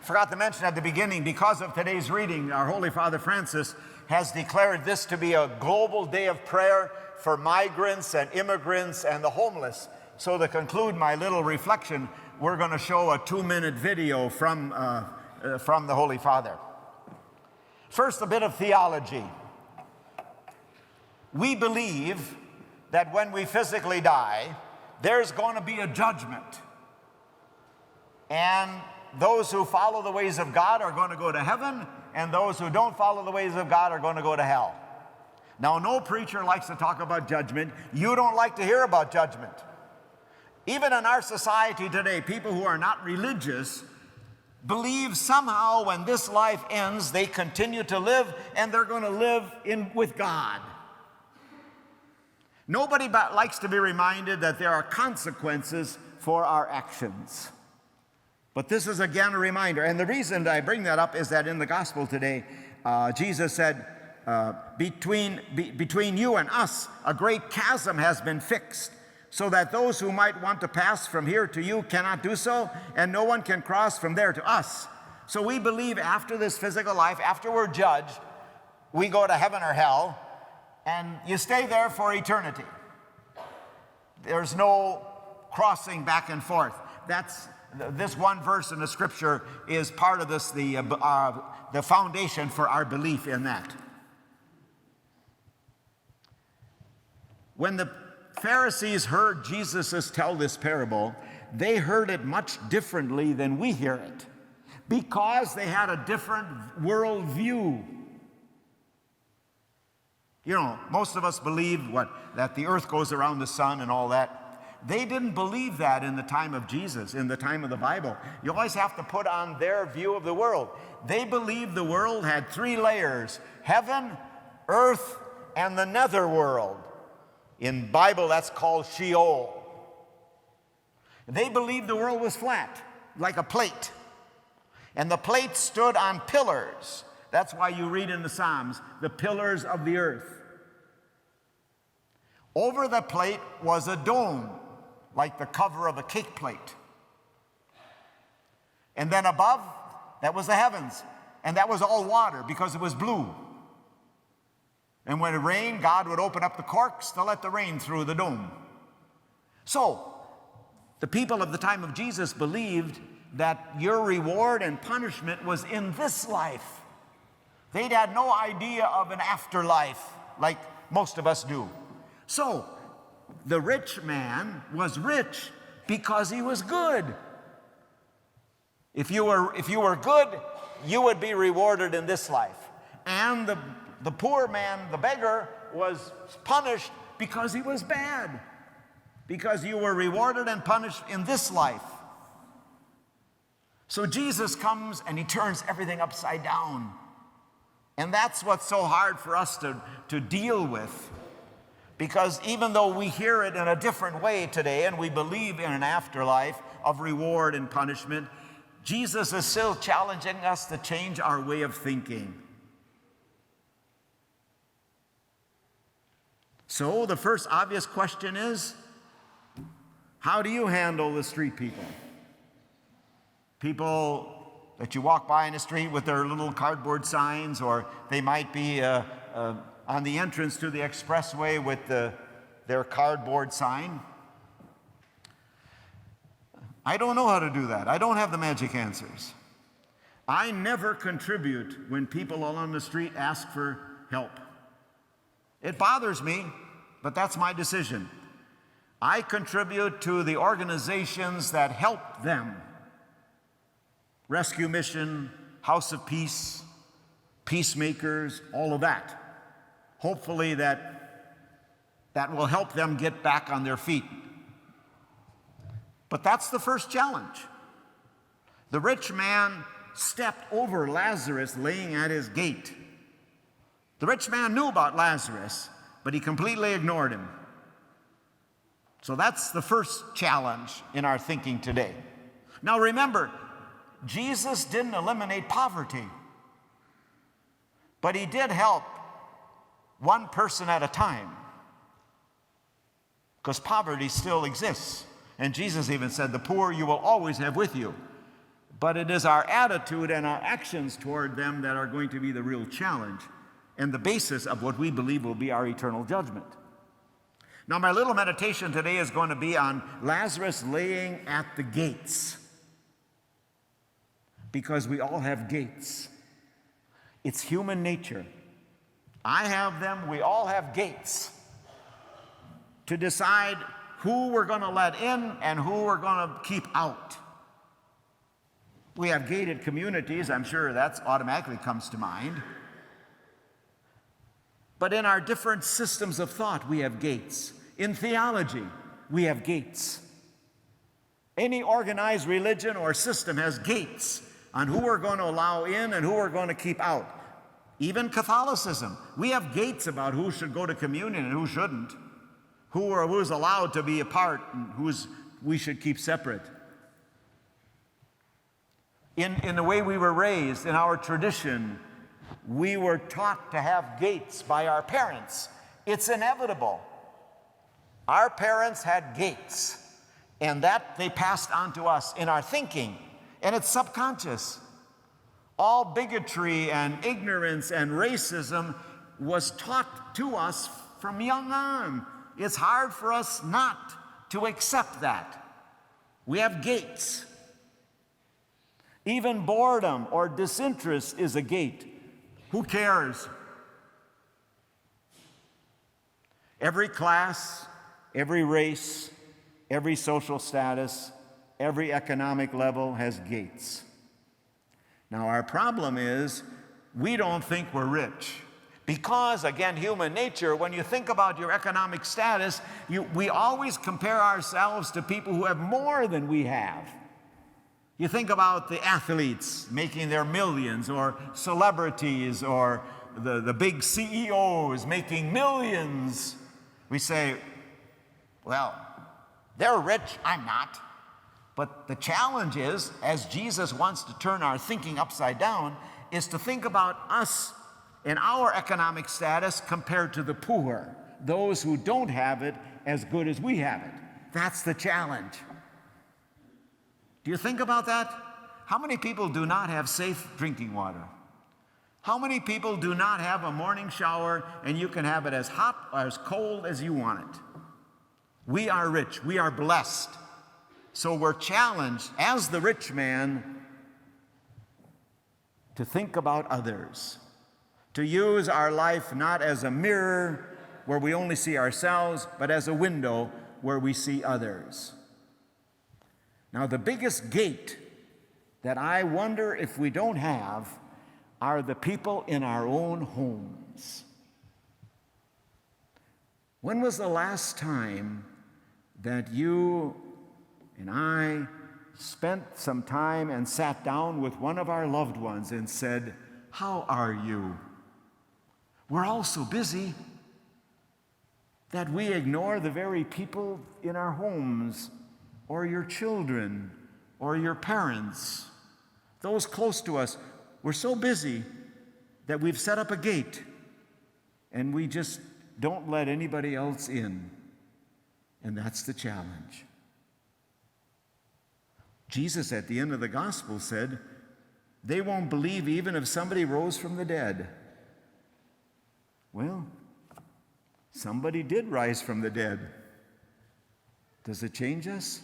Forgot to mention at the beginning, because of today's reading, our Holy Father Francis has declared this to be a global day of prayer for migrants and immigrants and the homeless. So to conclude my little reflection, we're going to show a 2-minute video from the Holy Father. First, a bit of theology. We believe that when we physically die, there's going to be a judgment. And those who follow the ways of God are going to go to heaven, and those who don't follow the ways of God are going to go to hell. Now, no preacher likes to talk about judgment. You don't like to hear about judgment. Even in our society today, people who are not religious believe somehow when this life ends, they continue to live, and they're going to live with God. Nobody likes to be reminded that there are consequences for our actions. But this is again a reminder. And the reason I bring that up is that in the gospel today, Jesus said, between you and us, a great chasm has been fixed, so that those who might want to pass from here to you cannot do so, and no one can cross from there to us. So we believe after this physical life, after we're judged, we go to heaven or hell, and you stay there for eternity. There's no crossing back and forth. This one verse in the scripture is part of this, the foundation for our belief in that. When the Pharisees heard Jesus tell this parable, they heard it much differently than we hear it, because they had a different world view. You know, most of us believe that the earth goes around the sun and all that. They didn't believe that in the time of Jesus, in the time of the Bible. You always have to put on their view of the world. They believed the world had 3 layers: heaven, earth, and the netherworld. In Bible, that's called Sheol. They believed the world was flat, like a plate. And the plate stood on pillars. That's why you read in the Psalms, the pillars of the earth. Over the plate was a dome, like the cover of a cake plate. And then above, that was the heavens. And that was all water because it was blue. And when it rained, God would open up the corks to let the rain through the dome. So, the people of the time of Jesus believed that your reward and punishment was in this life. They'd had no idea of an afterlife like most of us do. So, the rich man was rich because he was good. If you were good, you would be rewarded in this life. And the poor man, the beggar, was punished because he was bad. Because you were rewarded and punished in this life. So Jesus comes and he turns everything upside down. And that's what's so hard for us to deal with. Because even though we hear it in a different way today and we believe in an afterlife of reward and punishment, Jesus is still challenging us to change our way of thinking. So the first obvious question is, how do you handle the street people? People that you walk by in the street with their little cardboard signs, or they might be on the entrance to the expressway with their cardboard sign. I don't know how to do that. I don't have the magic answers. I never contribute when people along the street ask for help. It bothers me, but that's my decision. I contribute to the organizations that help them. Rescue Mission, House of Peace, Peacemakers, all of that. Hopefully that will help them get back on their feet. But that's the first challenge. The rich man stepped over Lazarus laying at his gate. The rich man knew about Lazarus, but he completely ignored him. So that's the first challenge in our thinking today. Now remember, Jesus didn't eliminate poverty, but he did help one person at a time, because poverty still exists. And Jesus even said, the poor you will always have with you, But it is our attitude and our actions toward them that are going to be the real challenge and the basis of what we believe will be our eternal judgment. Now, my little meditation today is going to be on Lazarus laying at the gates. Because we all have gates. It's human nature. I have them, we all have gates to decide who we're going to let in and who we're going to keep out. We have gated communities, I'm sure that automatically comes to mind. But in our different systems of thought, we have gates. In theology, we have gates. Any organized religion or system has gates on who we're going to allow in and who we're going to keep out. Even Catholicism, we have gates about who should go to communion and who shouldn't, who's allowed to be a part and we should keep separate. In the way we were raised, in our tradition, we were taught to have gates by our parents. It's inevitable. Our parents had gates, and that they passed on to us in our thinking, and it's subconscious. All bigotry and ignorance and racism was taught to us from young on. It's hard for us not to accept that. We have gates. Even boredom or disinterest is a gate. Who cares? Every class, every race, every social status, every economic level has gates. Now, our problem is we don't think we're rich. Because, again, human nature, when you think about your economic status, we always compare ourselves to people who have more than we have. You think about the athletes making their millions, or celebrities, or the big CEOs making millions. We say, well, they're rich, I'm not. But the challenge is, as Jesus wants to turn our thinking upside down, is to think about us and our economic status compared to the poor, those who don't have it as good as we have it. That's the challenge. Do you think about that? How many people do not have safe drinking water? How many people do not have a morning shower and you can have it as hot or as cold as you want it? We are rich. We are blessed. So we're challenged, as the rich man, to think about others, to use our life not as a mirror where we only see ourselves, but as a window where we see others. Now, the biggest gate that I wonder if we don't have are the people in our own homes. When was the last time that you and I spent some time and sat down with one of our loved ones and said, "How are you?" We're all so busy that we ignore the very people in our homes, or your children, or your parents, those close to us. We're so busy that we've set up a gate and we just don't let anybody else in. And that's the challenge. Jesus, at the end of the gospel, said, they won't believe even if somebody rose from the dead. Well, somebody did rise from the dead. Does it change us?